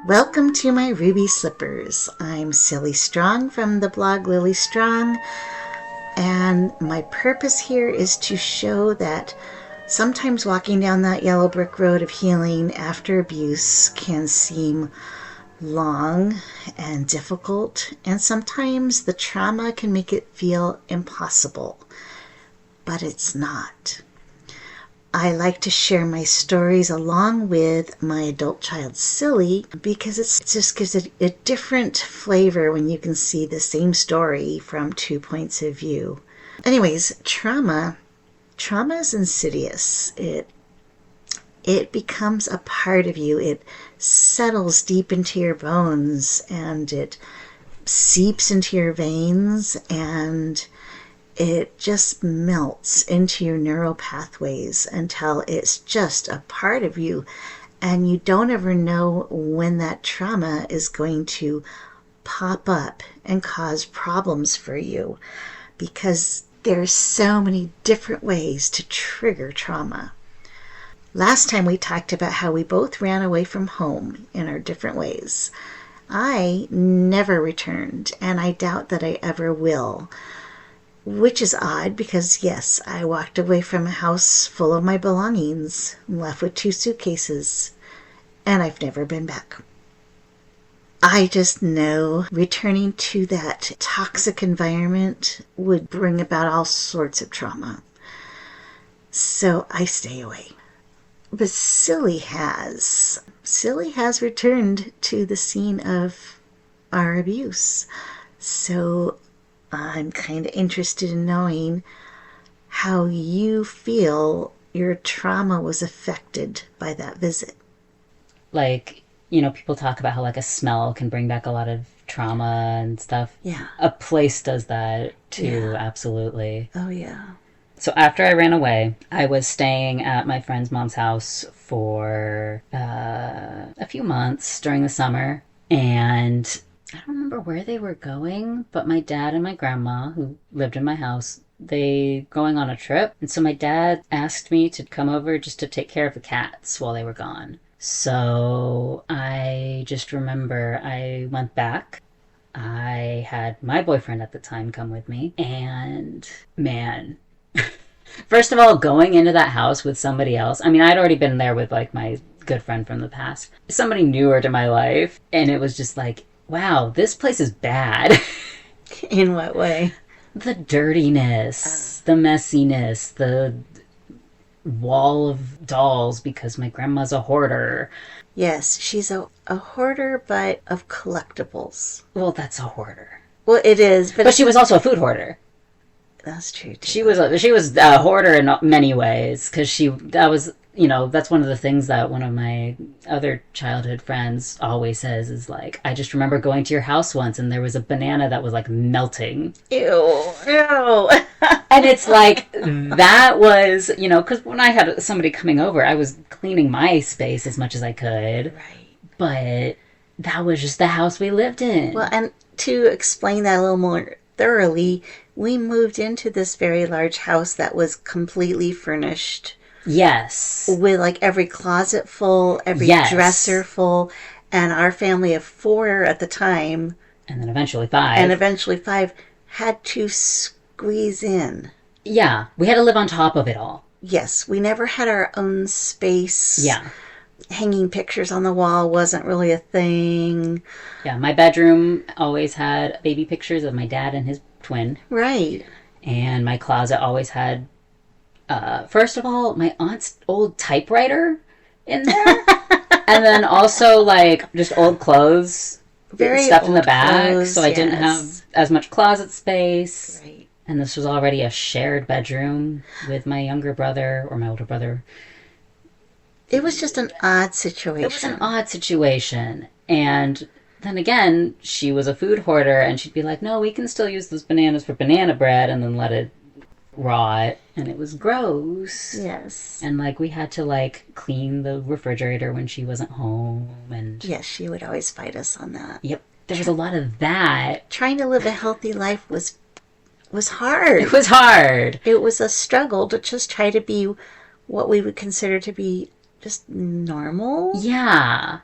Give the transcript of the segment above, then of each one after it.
Welcome to my Ruby Slippers. I'm Cilly Strong from the blog Lily Strong, and my purpose here is to show that sometimes walking down that yellow brick road of healing after abuse can seem long and difficult, and sometimes the trauma can make it feel impossible, but it's not. I like to share my stories along with my adult child, Cilly, because it just gives it a different flavor when you can see the same story from two points of view. Anyways, trauma is insidious. It becomes a part of you. It settles deep into your bones, and it seeps into your veins, and it just melts into your neural pathways until it's just a part of you, and you don't ever know when that trauma is going to pop up and cause problems for you, because there's so many different ways to trigger trauma. Last time we talked about how we both ran away from home in our different ways. I never returned, and I doubt that I ever will. Which is odd because, yes, I walked away from a house full of my belongings, left with 2 suitcases, and I've never been back. I just know returning to that toxic environment would bring about all sorts of trauma. So I stay away. But Cilly has returned to the scene of our abuse. So I'm kind of interested in knowing how you feel your trauma was affected by that visit. People talk about how a smell can bring back a lot of trauma and stuff. Yeah. A place does that too, Yeah. Absolutely. Oh, yeah. So after I ran away, I was staying at my friend's mom's house for a few months during the summer, and I don't remember where they were going, but my dad and my grandma, who lived in my house, they going on a trip. And so my dad asked me to come over just to take care of the cats while they were gone. So I just remember I went back. I had my boyfriend at the time come with me. And man, first of all, going into that house with somebody else. I mean, I'd already been there with my good friend from the past. Somebody newer to my life. And it was just wow, this place is bad. In what way? The dirtiness, the messiness, the wall of dolls, because my grandma's a hoarder. Yes, she's a hoarder, but of collectibles. Well, that's a hoarder. Well, it is, but she was also a food hoarder. That's true too. She was a hoarder in many ways, because that's one of the things that one of my other childhood friends always says is I just remember going to your house once and there was a banana that was melting. Ew. And it's that was, because when I had somebody coming over, I was cleaning my space as much as I could. Right. But that was just the house we lived in. Well, and to explain that a little more thoroughly, we moved into this very large house that was completely furnished. Yes. With every closet full, every dresser full, and our family of 4 at the time, and then eventually 5, had to squeeze in. Yeah, we had to live on top of it all. Yes, we never had our own space. Yeah. Hanging pictures on the wall wasn't really a thing. Yeah, my bedroom always had baby pictures of my dad and his twin. Right. And my closet always had, first of all, my aunt's old typewriter in there. And then also, just old clothes. Very stuffed in the old back. Clothes, so I didn't have as much closet space. Right. And this was already a shared bedroom with my younger brother or my older brother. It was just an odd situation. It was an odd situation. And then again, she was a food hoarder, and she'd be like, no, we can still use those bananas for banana bread, and then let it rot. And it was gross. Yes. And we had to clean the refrigerator when she wasn't home. And yes, she would always fight us on that. Yep. There was a lot of that. Trying to live a healthy life was hard. It was hard. It was a struggle to just try to be what we would consider to be just normal. Yeah.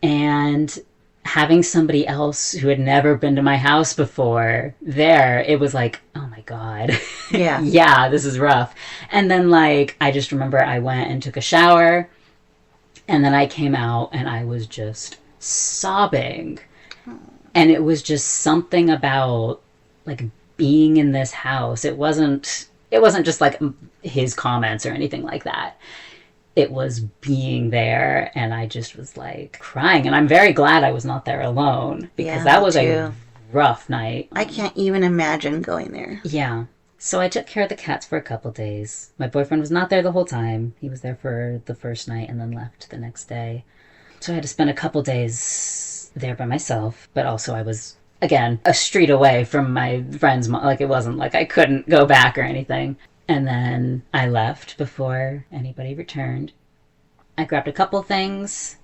And having somebody else who had never been to my house before there, it was like, oh my God. Yeah. Yeah, this is rough. And then, like, I just remember I went and took a shower, and then I came out and I was just sobbing. And it was just something about, like, being in this house. It wasn't just like his comments or anything like that. It was being there, and I just was like crying. And I'm very glad I was not there alone, because that was a rough night. I can't even imagine going there. Yeah. So I took care of the cats for a couple days. My boyfriend was not there the whole time. He was there for the first night and then left the next day. So I had to spend a couple days there by myself, but also I was, again, a street away from my friend's mom. Like, it wasn't like I couldn't go back or anything. And then I left before anybody returned. I grabbed a couple things,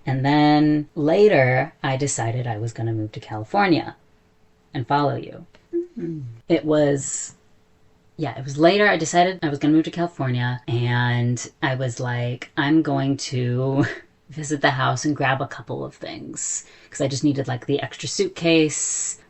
and then later I decided I was going to move to California and follow you. Mm-hmm. It was later I decided I was going to move to California, and I was like, I'm going to visit the house and grab a couple of things, because I just needed, like, the extra suitcase.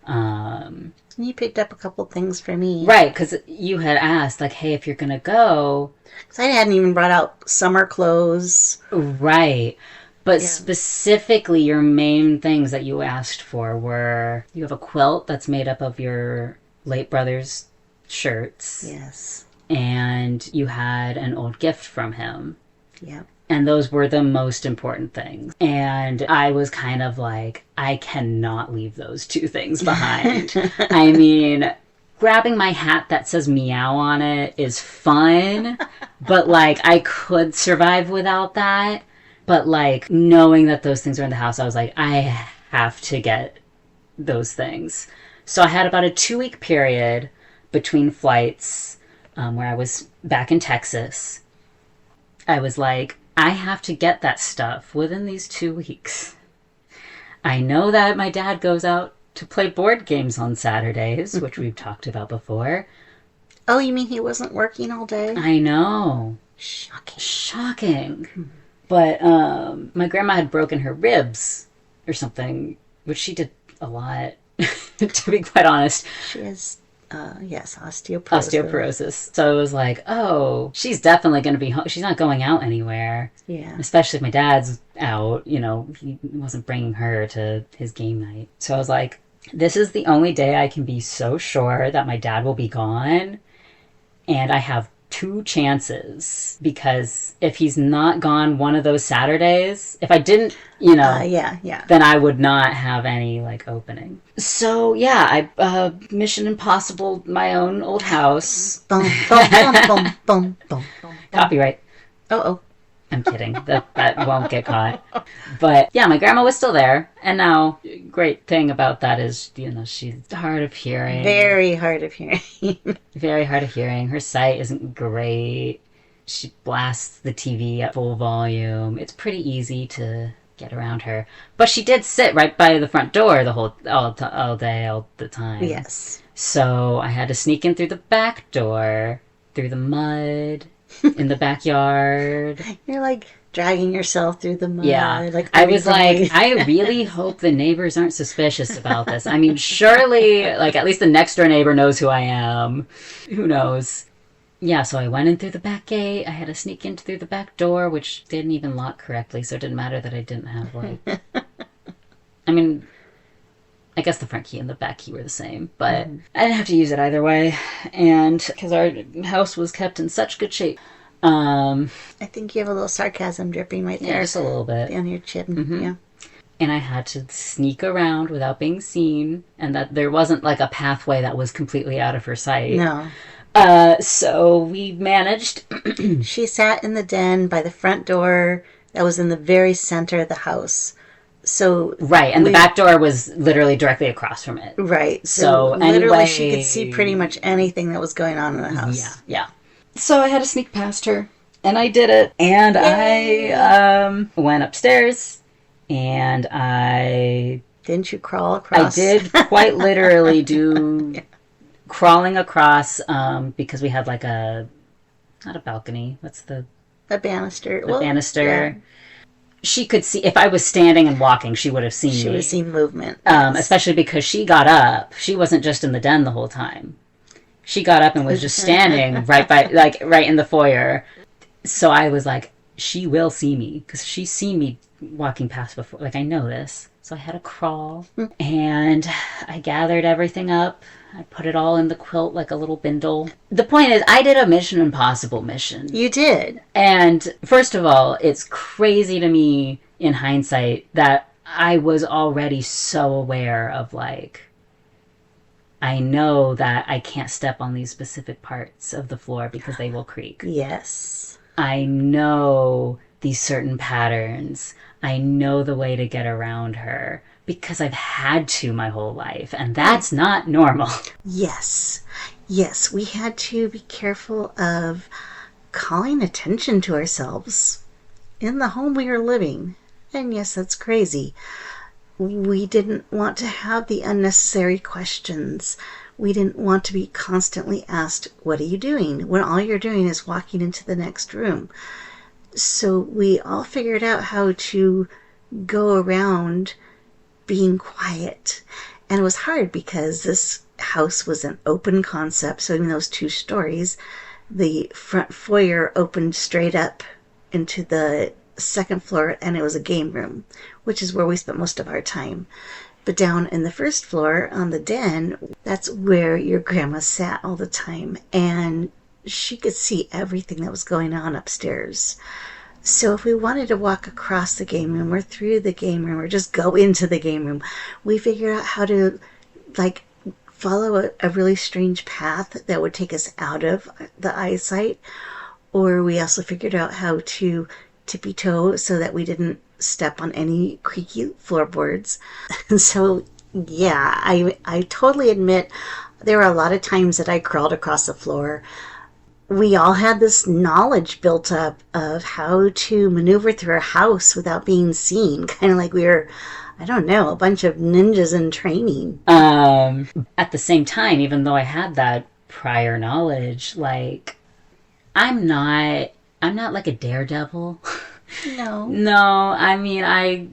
You picked up a couple things for me. Right, because you had asked, like, hey, if you're going to go. Because I hadn't even brought out summer clothes. Right. But specifically, your main things that you asked for were, you have a quilt that's made up of your late brother's shirts. Yes. And you had an old gift from him. Yep. And those were the most important things. And I was kind of like, I cannot leave those two things behind. I mean, grabbing my hat that says meow on it is fun, but, like, I could survive without that. But, like, knowing that those things are in the house, I was like, I have to get those things. So I had about a 2-week period between flights where I was back in Texas. I was like, I have to get that stuff within these 2 weeks. I know that my dad goes out to play board games on Saturdays, which we've talked about before. Oh, you mean he wasn't working all day? I know. Shocking. But my grandma had broken her ribs or something, which she did a lot, to be quite honest. She has, osteoporosis. Osteoporosis. So it was like, oh, she's definitely going to be home. She's not going out anywhere. Yeah. Especially if my dad's out, you know, he wasn't bringing her to his game night. So I was like, this is the only day I can be so sure that my dad will be gone. And I have 2 chances, because if he's not gone one of those Saturdays, if I didn't, you know, then I would not have any, like, opening. So yeah, I Mission Impossible my own old house. Boom, boom, boom, boom, boom, boom. Copyright. Oh. I'm kidding. That won't get caught. But yeah, my grandma was still there. And now, great thing about that is, you know, she's hard of hearing. Very hard of hearing. Very hard of hearing. Her sight isn't great. She blasts the TV at full volume. It's pretty easy to get around her. But she did sit right by the front door all day, all the time. Yes. So I had to sneak in through the back door, through the mud, in the backyard. You're like dragging yourself through the mud. Yeah. Like, I was like, I really hope the neighbors aren't suspicious about this. I mean, surely, like, at least the next door neighbor knows who I am. Who knows? Yeah, so I went in through the back gate. I had to sneak in through the back door, which didn't even lock correctly, so it didn't matter that I didn't have, like... I mean, I guess the front key and the back key were the same, but I didn't have to use it either way, and because our house was kept in such good shape. I think you have a little sarcasm dripping right there. Yeah, just a little bit. On your chin, yeah. And I had to sneak around without being seen, and that there wasn't, like, a pathway that was completely out of her sight. No. So we managed. She sat in the den by the front door that was in the very center of the house. So right, and the back door was literally directly across from it. Right. So literally anyway, she could see pretty much anything that was going on in the house. Yeah. So I had to sneak past her, and I did it. And Yay! I went upstairs, and I... Didn't you crawl across? I did quite literally do crawling across, because we had like not a balcony. What's the... A banister. A banister. Yeah. she could see, if I was standing and walking, she would have seen She me. would have seen movement. Yes. Especially because she got up. She wasn't just in the den the whole time. She got up and was just standing right in the foyer. So I was like, she will see me, because she's seen me walking past before. Like, I know this. So I had to crawl, and I gathered everything up. I put it all in the quilt like a little bindle. The point is, I did a Mission Impossible mission. You did. And first of all, it's crazy to me in hindsight that I was already so aware of, like, I know that I can't step on these specific parts of the floor because they will creak. Yes. I know these certain patterns. I know the way to get around her because I've had to my whole life, and that's not normal. Yes. Yes, we had to be careful of calling attention to ourselves in the home we were living. And yes, that's crazy. We didn't want to have the unnecessary questions. We didn't want to be constantly asked, what are you doing? When all you're doing is walking into the next room. So we all figured out how to go around being quiet. And it was hard because this house was an open concept. So in those 2 stories, the front foyer opened straight up into the second floor, and it was a game room, which is where we spent most of our time. But down in the first floor on the den, that's where your grandma sat all the time, and she could see everything that was going on upstairs. So if we wanted to walk across the game room or through the game room or just go into the game room, we figured out how to, like, follow a really strange path that would take us out of the eyesight. Or we also figured out how to tippy toe so that we didn't step on any creaky floorboards. So yeah, I totally admit there were a lot of times that I crawled across the floor. We all had this knowledge built up of how to maneuver through a house without being seen, kind of like we were, I don't know, a bunch of ninjas in training. At the same time, even though I had that prior knowledge, like, I'm not like a daredevil. No. No, I mean, I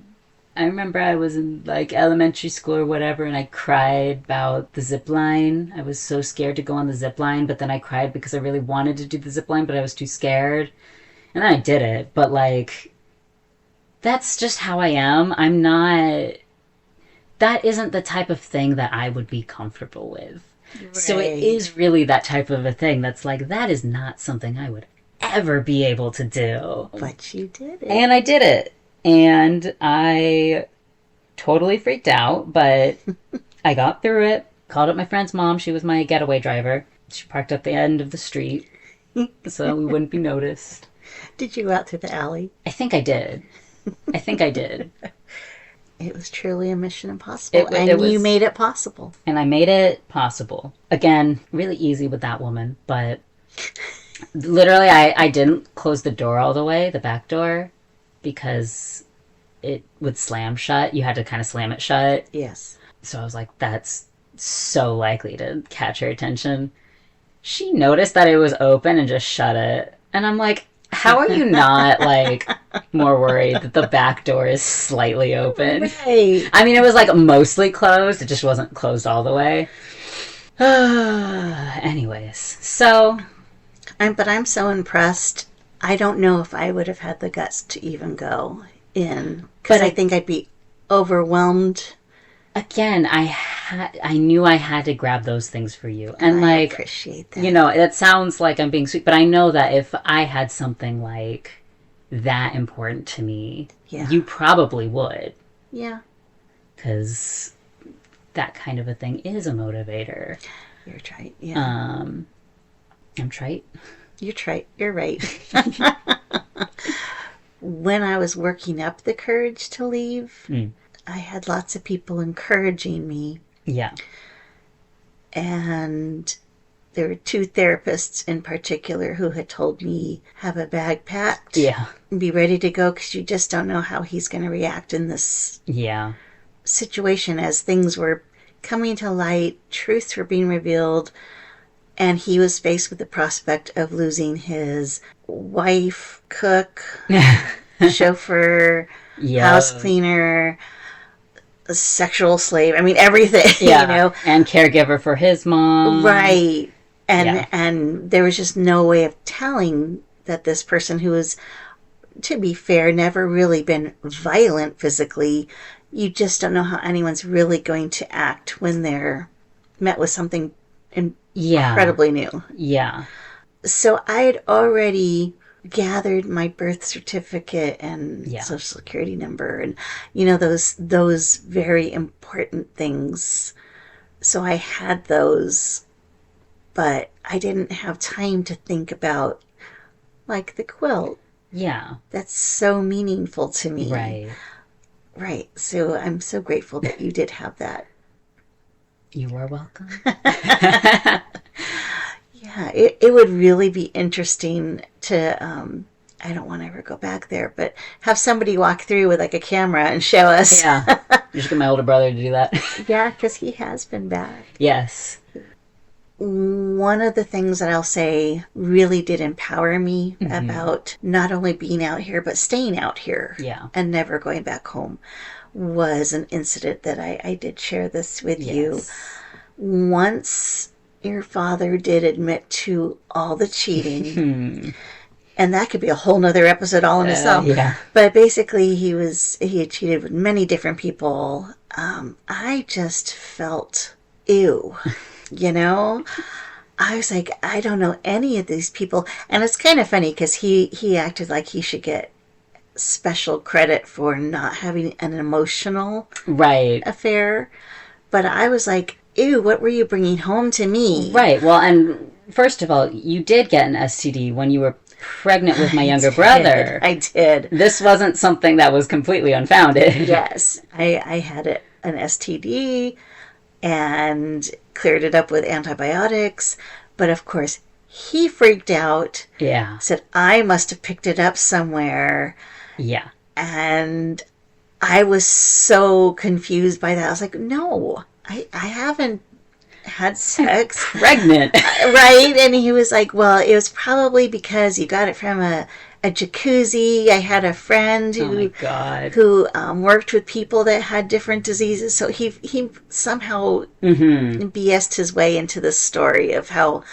remember I was in, like, elementary school or whatever, and I cried about the zip line. I was so scared to go on the zip line, but then I cried because I really wanted to do the zip line, but I was too scared. And then I did it, but, like, that's just how I am. I'm not... That isn't the type of thing that I would be comfortable with. Right. So it is really that type of a thing that's like, that is not something I would ever be able to do. But you did it. And I did it. And I totally freaked out, but I got through it. Called up my friend's mom. She was my getaway driver. She parked at the end of the street so we wouldn't be noticed. Did you go out through the alley? I think I did. It was truly a Mission Impossible, and you made it possible. And I made it possible. Again, really easy with that woman, but literally I didn't close the door all the way, the back door, because it would slam shut. You had to kind of slam it shut. Yes. So I was like, that's so likely to catch her attention. She noticed that it was open and just shut it. And I'm like, how are you not, like, more worried that the back door is slightly open? Right. I mean, it was, like, mostly closed. It just wasn't closed all the way. Anyways, so... But I'm so impressed. I don't know if I would have had the guts to even go in. Because I think I'd be overwhelmed. Again, I knew I had to grab those things for you. And I appreciate that. You know, it sounds like I'm being sweet, but I know that if I had something like that important to me, you probably would. Yeah. Because that kind of a thing is a motivator. You're trite, yeah. I'm trite. You're trite. You're right. When I was working up the courage to leave... I had lots of people encouraging me. Yeah. And there were 2 therapists in particular who had told me, have a bag packed. Yeah. And be ready to go because you just don't know how he's going to react in this situation as things were coming to light, truths were being revealed, and he was faced with the prospect of losing his wife, cook, chauffeur, house Yeah. cleaner, a sexual slave. I mean, everything, Yeah. And caregiver for his mom. Right. Yeah. And there was just no way of telling that this person who was, to be fair, never really been violent physically, you just don't know how anyone's really going to act when they're met with something Yeah. incredibly new. Yeah. So I had already gathered my birth certificate and Yeah. social security number and those very important things. So I had those, but I didn't have time to think about like the quilt. Yeah. That's so meaningful to me. Right. Right. So I'm so grateful that you did have that. You are welcome. Yeah, it would really be interesting to, I don't want to ever go back there, but have somebody walk through with like a camera and show us. Yeah. Just get my older brother to do that. Yeah, because he has been back. Yes. One of the things that I'll say really did empower me about not only being out here, but staying out here and never going back home was an incident that I did share this with you. Once your father did admit to all the cheating, and that could be a whole nother episode all in itself. Yeah. But basically, he had cheated with many different people. I just felt ew. I was like, I don't know any of these people. And it's kind of funny because he acted like he should get special credit for not having an emotional affair. But I was like, ew, what were you bringing home to me? Right. Well, and first of all, you did get an STD when you were pregnant with my younger brother. I did. This wasn't something that was completely unfounded. Yes. I had an STD and cleared it up with antibiotics. But of course, he freaked out. Yeah. Said, I must have picked it up somewhere. Yeah. And I was so confused by that. I was like, no, I haven't had sex. Pregnant. Right? And he was like, well, it was probably because you got it from a jacuzzi. I had a friend who worked with people that had different diseases. So he somehow BS'd his way into this story of how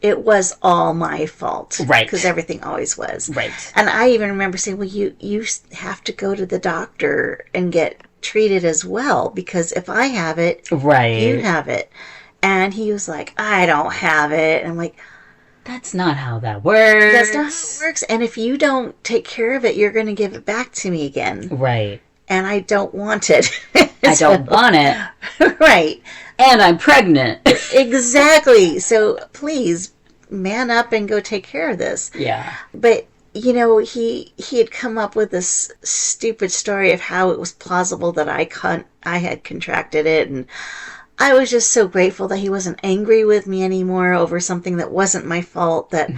it was all my fault. Right. Because everything always was. Right. And I even remember saying, well, you have to go to the doctor and get treated as well. Because if I have it, you have it. And he was like, I don't have it. And I'm like, that's not how that works. That's not how it works. And if you don't take care of it, you're going to give it back to me again. Right. And I don't want it. I don't want it. Right. And I'm pregnant. Exactly. So please man up and go take care of this. Yeah. But he had come up with this stupid story of how it was plausible that I had contracted it, and I was just so grateful that he wasn't angry with me anymore over something that wasn't my fault, that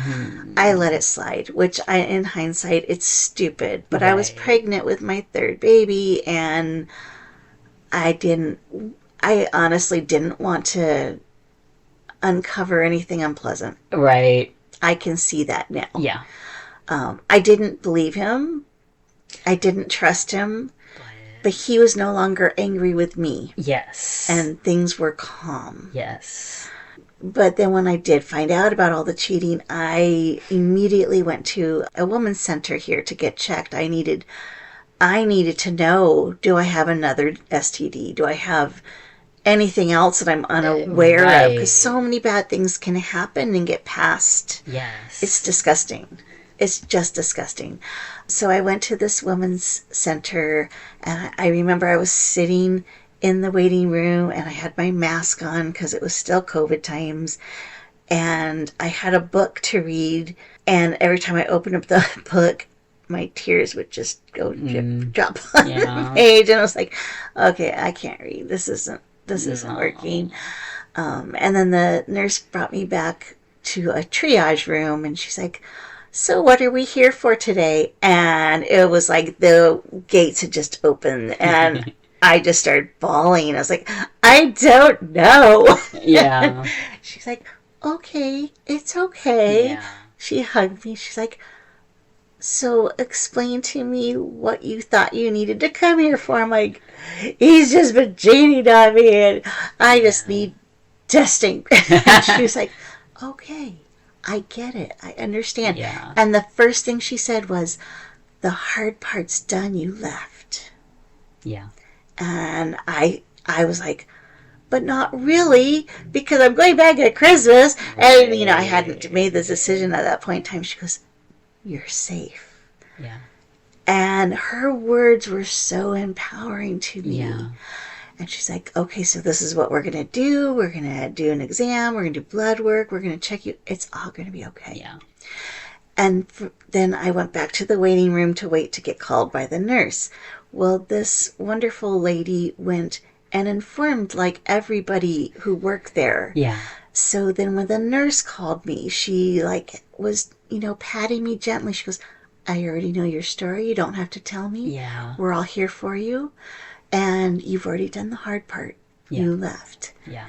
I let it slide, which in hindsight, it's stupid. But I was pregnant with my third baby, and I honestly didn't want to uncover anything unpleasant. Right. I can see that now. Yeah. I didn't believe him. I didn't trust him. But he was no longer angry with me. Yes. And things were calm. Yes. But then when I did find out about all the cheating, I immediately went to a women's center here to get checked. I needed to know, do I have another STD? Do I have anything else that I'm unaware of? Because so many bad things can happen and get passed. Yes. It's disgusting. It's just disgusting. So I went to this women's center, and I remember I was sitting in the waiting room, and I had my mask on because it was still COVID times, and I had a book to read, and every time I opened up the book, my tears would just go drop on the page, and I was like, okay, I can't read. This isn't working. And then the nurse brought me back to a triage room, and she's like, so what are we here for today? And it was like the gates had just opened, and I just started bawling. I was like, I don't know. Yeah. She's like, okay, it's okay. Yeah. She hugged me. She's like, So explain to me what you thought you needed to come here for. I'm like, he's just been cheating on me and I just Yeah. need testing. And she was like, okay, I get it. I understand. Yeah. And the first thing she said was, the hard part's done. You left. Yeah. And I was like, but not really, because I'm going back at Christmas. And, I hadn't made the decision at that point in time. She goes, you're safe. Yeah. And her words were so empowering to me. Yeah. And she's like, okay, so this is what we're going to do. We're going to do an exam. We're going to do blood work. We're going to check you. It's all going to be okay. Yeah. And then I went back to the waiting room to wait to get called by the nurse. Well, this wonderful lady went and informed like everybody who worked there. Yeah. So then when the nurse called me, she like was, patting me gently. She goes, I already know your story. You don't have to tell me. Yeah. We're all here for you. And you've already done the hard part. Yeah. You left. Yeah.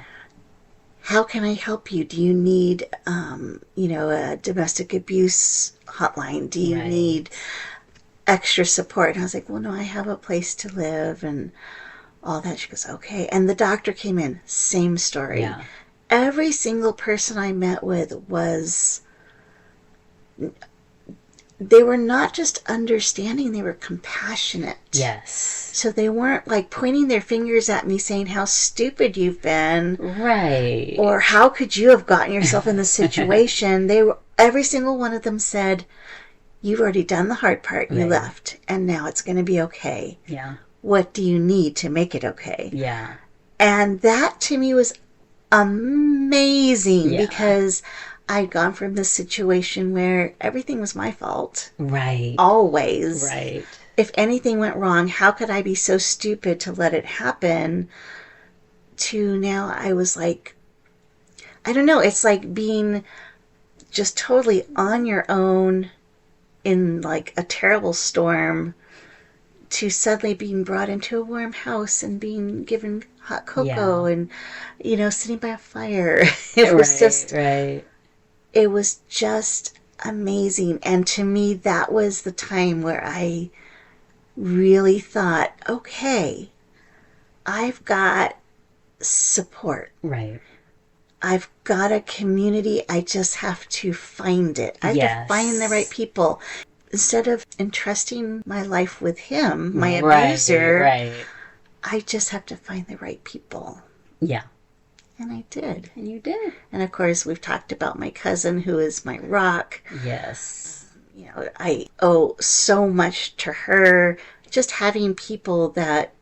How can I help you? Do you need, a domestic abuse hotline? Do you Right. need extra support? And I was like, well, no, I have a place to live and all that. She goes, okay. And the doctor came in, same story. Yeah. Every single person I met with they were not just understanding, they were compassionate. Yes. So they weren't like pointing their fingers at me saying how stupid you've been. Right. Or how could you have gotten yourself in this situation? Every single one of them said, you've already done the hard part. You Right. left. And now it's going to be okay. Yeah. What do you need to make it okay? Yeah. And that to me was amazing Yeah. because I'd gone from this situation where everything was my fault. Right. Always. Right. If anything went wrong, how could I be so stupid to let it happen? To now I was like, I don't know, it's like being just totally on your own in like a terrible storm to suddenly being brought into a warm house and being given hot cocoa and, sitting by a fire. It was just amazing. And to me, that was the time where I really thought, okay, I've got support. Right. I've got a community. I just have to find it. I have to find the right people. Instead of entrusting my life with him, my abuser, I just have to find the right people. Yeah. And I did. And you did. And of course, we've talked about my cousin who is my rock. Yes. I owe so much to her. Just having people that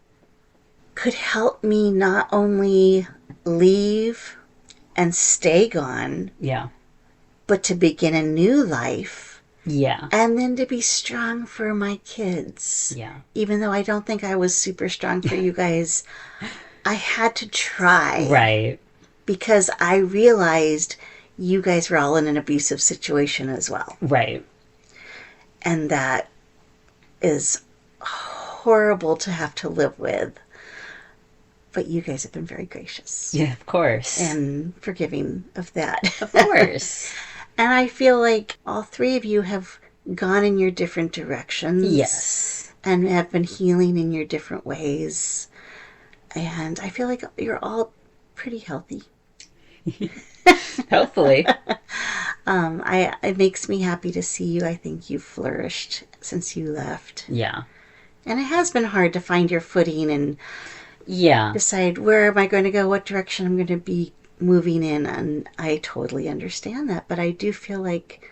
could help me not only leave and stay gone, Yeah. but to begin a new life. Yeah. And then to be strong for my kids. Yeah. Even though I don't think I was super strong for you guys, I had to try. Right. Because I realized you guys were all in an abusive situation as well. Right. And that is horrible to have to live with. But you guys have been very gracious. Yeah, of course. And forgiving of that. Of course. And I feel like all three of you have gone in your different directions. Yes. And have been healing in your different ways. And I feel like you're all pretty healthy. Hopefully. It makes me happy to see you. I think you've flourished since you left. Yeah. And it has been hard to find your footing and decide where am I going to go, what direction I'm going to be moving in. And I totally understand that. But I do feel like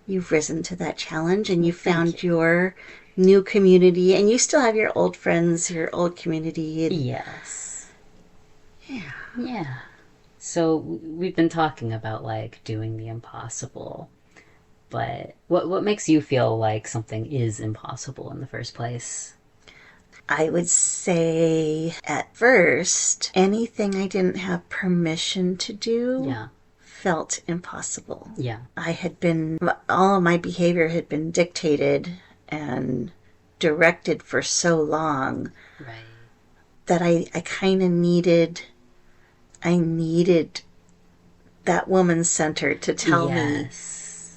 you've risen to that challenge and you found your new community. And you still have your old friends, your old community. Yes. Yeah. Yeah. So we've been talking about like doing the impossible, but what makes you feel like something is impossible in the first place? I would say at first, anything I didn't have permission to do felt impossible. Yeah. All of my behavior had been dictated and directed for so long that I kind of needed that woman center to tell me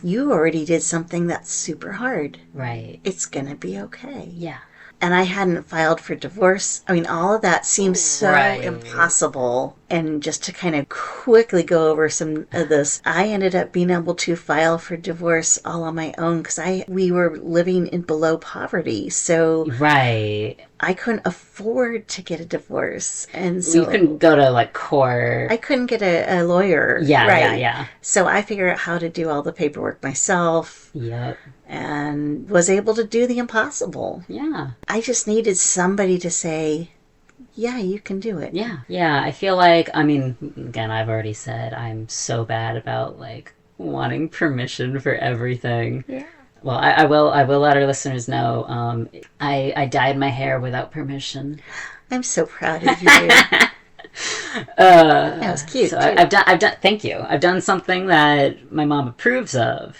You already did something that's super hard. Right. It's going to be okay. Yeah. And I hadn't filed for divorce. I mean, all of that seems so impossible. And just to kind of quickly go over some of this, I ended up being able to file for divorce all on my own because we were living in below poverty. So right. I couldn't afford to get a divorce. And so you couldn't go to like court. I couldn't get a lawyer. Yeah, right. yeah. So I figured out how to do all the paperwork myself. Yep. And was able to do the impossible. Yeah. I just needed somebody to say, yeah, you can do it. Yeah. Yeah. I feel like, I mean, again, I've already said I'm so bad about like wanting permission for everything. Yeah. Well, I will let our listeners know. I dyed my hair without permission. I'm so proud of you. That was cute. So I've done. Thank you. I've done something that my mom approves of.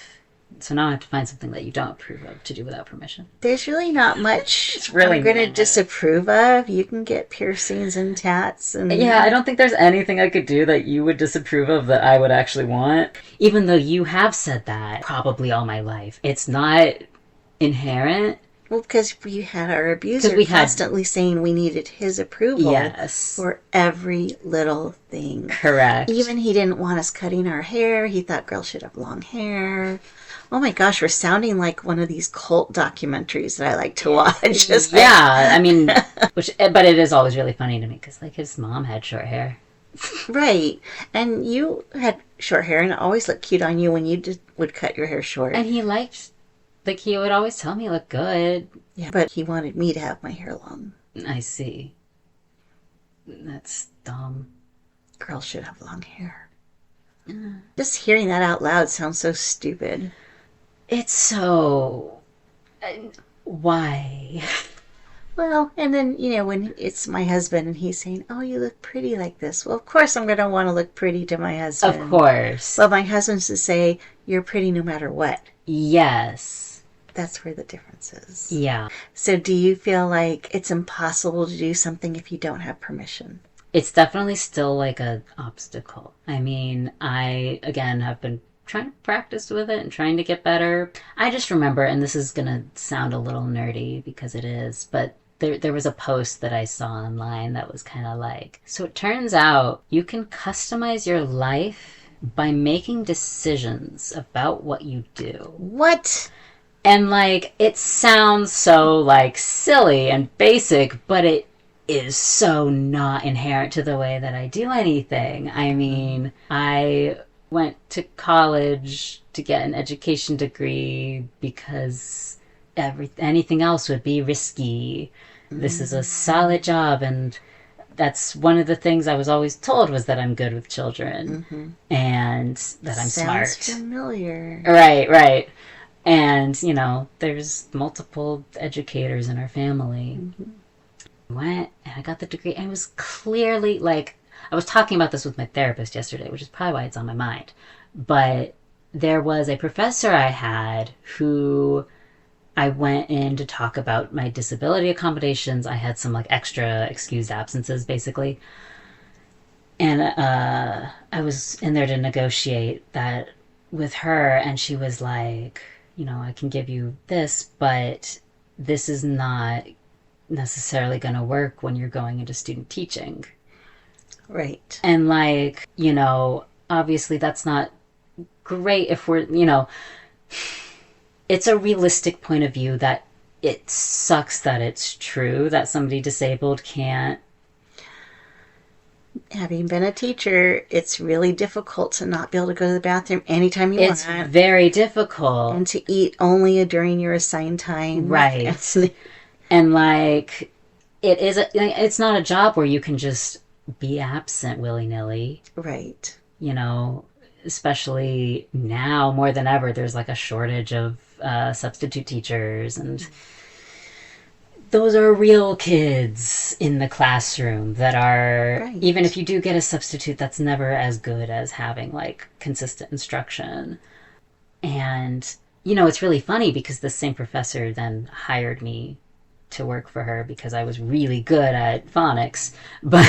So now I have to find something that you don't approve of to do without permission. There's really not much it's really I'm going to disapprove of. You can get piercings and tats. And yeah, I don't think there's anything I could do that you would disapprove of that I would actually want. Even though you have said that probably all my life. It's not inherent. Well, because we had our abuser constantly saying we needed his approval for every little thing. Correct. Even he didn't want us cutting our hair. He thought girls should have long hair. Oh my gosh, we're sounding like one of these cult documentaries that I like to watch. Yeah, I mean, but it is always really funny to me because like his mom had short hair. Right. And you had short hair and it always looked cute on you when you would cut your hair short. And he liked, like he would always tell me I look good. Yeah, but he wanted me to have my hair long. I see. That's dumb. Girls should have long hair. Just hearing that out loud sounds so stupid. It's so... why? Well, and then, when it's my husband and he's saying, oh, you look pretty like this. Well, of course I'm going to want to look pretty to my husband. Of course. Well, my husband's to say, you're pretty no matter what. Yes. That's where the difference is. Yeah. So do you feel like it's impossible to do something if you don't have permission? It's definitely still like an obstacle. I mean, I, again, have been trying to practice with it and trying to get better. I just remember, and this is going to sound a little nerdy because it is, but there was a post that I saw online that was kind of like, so it turns out you can customize your life by making decisions about what you do. What? And like, it sounds so like silly and basic, but it is so not inherent to the way that I do anything. I mean, I went to college to get an education degree because anything else would be risky. This is a solid job, and that's one of the things I was always told was that I'm good with children and that I'm smart. Sounds familiar. Right. And, there's multiple educators in our family. I went and I got the degree, and it was clearly like, I was talking about this with my therapist yesterday, which is probably why it's on my mind. But there was a professor I had who I went in to talk about my disability accommodations. I had some like extra excused absences, basically. And I was in there to negotiate that with her, and she was like, I can give you this, but this is not necessarily going to work when you're going into student teaching. Right. And like, obviously that's not great if we're, it's a realistic point of view that it sucks that it's true that somebody disabled can't. Having been a teacher, it's really difficult to not be able to go to the bathroom anytime you want. It's very difficult. And to eat only during your assigned time. Right. And like, it's not a job where you can just be absent willy-nilly. Right. Especially now more than ever, there's like a shortage of substitute teachers, and those are real kids in the classroom that are, right. Even if you do get a substitute, that's never as good as having like consistent instruction. And, it's really funny because the same professor then hired me to work for her because I was really good at phonics. But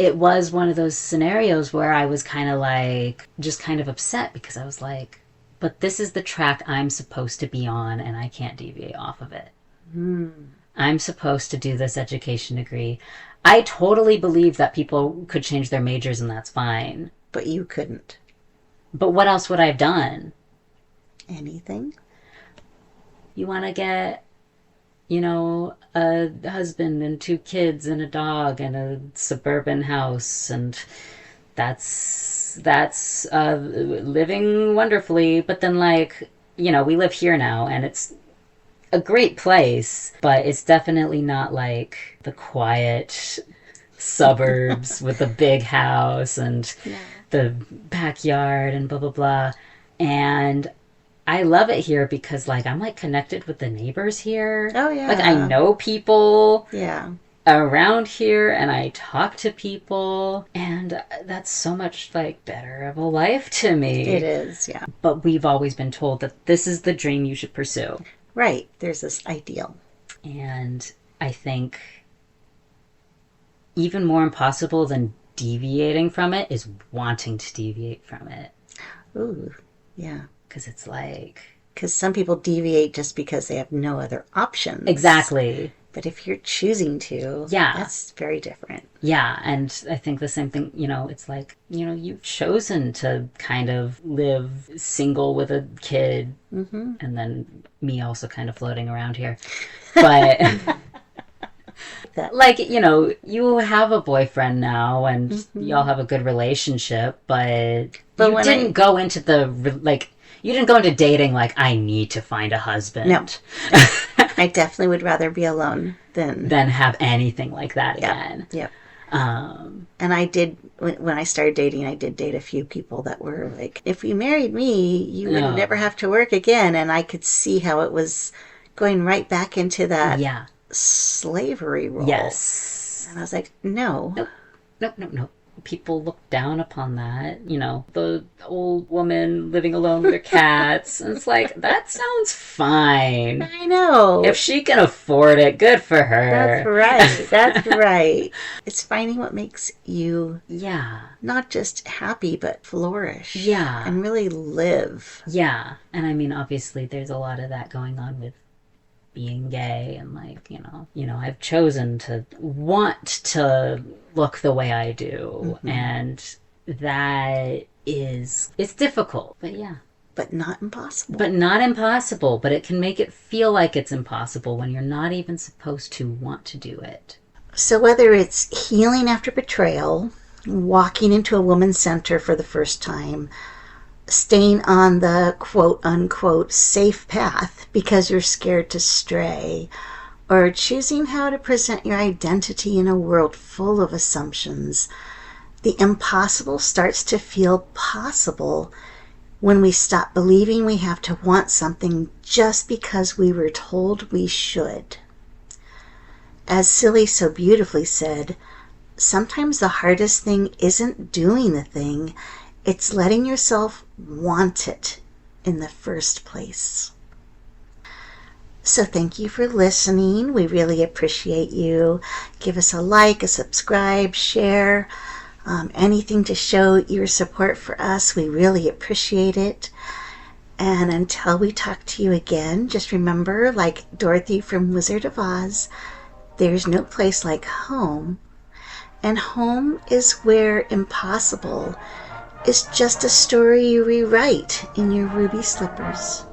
it was one of those scenarios where I was kind of like, just kind of upset because I was like, but this is the track I'm supposed to be on and I can't deviate off of it. I'm supposed to do this education degree. I totally believe that people could change their majors and that's fine. But you couldn't. But what else would I have done? Anything? You want to get, you know, a husband and 2 kids and a dog and a suburban house, and that's living wonderfully. But then, like, you know, we live here now and it's a great place, but it's definitely not like the quiet suburbs with the big house and the backyard and blah blah blah. And I love it here because, like, I'm like connected with the neighbors here. Oh yeah. Like, I know people around here and I talk to people, and that's so much like better of a life to me. It is, yeah. But we've always been told that this is the dream you should pursue. Right. There's this ideal. And I think even more impossible than deviating from it is wanting to deviate from it. Ooh, yeah. Because it's like... Because some people deviate just because they have no other options. Exactly. But if you're choosing to, that's very different. Yeah, and I think the same thing, you know, it's like, you know, you've chosen to kind of live single with a kid, and then me also kind of floating around here. But, like, you know, you have a boyfriend now, and y'all have a good relationship, but you didn't go into the, like... You didn't go into dating like, I need to find a husband. No. I definitely would rather be alone than have anything like that again. Yep. And I did, when I started dating, I did date a few people that were like, if you married me, you would never have to work again. And I could see how it was going right back into that slavery role. Yes. And I was like, no. Nope. People look down upon that, you know, the old woman living alone with her cats. And it's like, that sounds fine. I know. If she can afford it, good for her. That's right. That's right. It's finding what makes you not just happy, but flourish. Yeah. And really live. Yeah. And I mean, obviously, there's a lot of that going on with being gay, and like, you know, I've chosen to want to look the way I do, and that is, it's difficult, but but not impossible. But it can make it feel like it's impossible when you're not even supposed to want to do it. So whether it's healing after betrayal, walking into a woman's center for the first time, staying on the quote-unquote safe path because you're scared to stray, or choosing how to present your identity in a world full of assumptions, the impossible starts to feel possible when we stop believing we have to want something just because we were told we should. As Cilly so beautifully said, sometimes the hardest thing isn't doing the thing, it's letting yourself want it in the first place. So thank you for listening. We really appreciate you. Give us a like, a subscribe, share, anything to show your support for us. We really appreciate it. And until we talk to you again, just remember, like Dorothy from Wizard of Oz, there's no place like home. And home is where impossible is just a story you rewrite in your ruby slippers.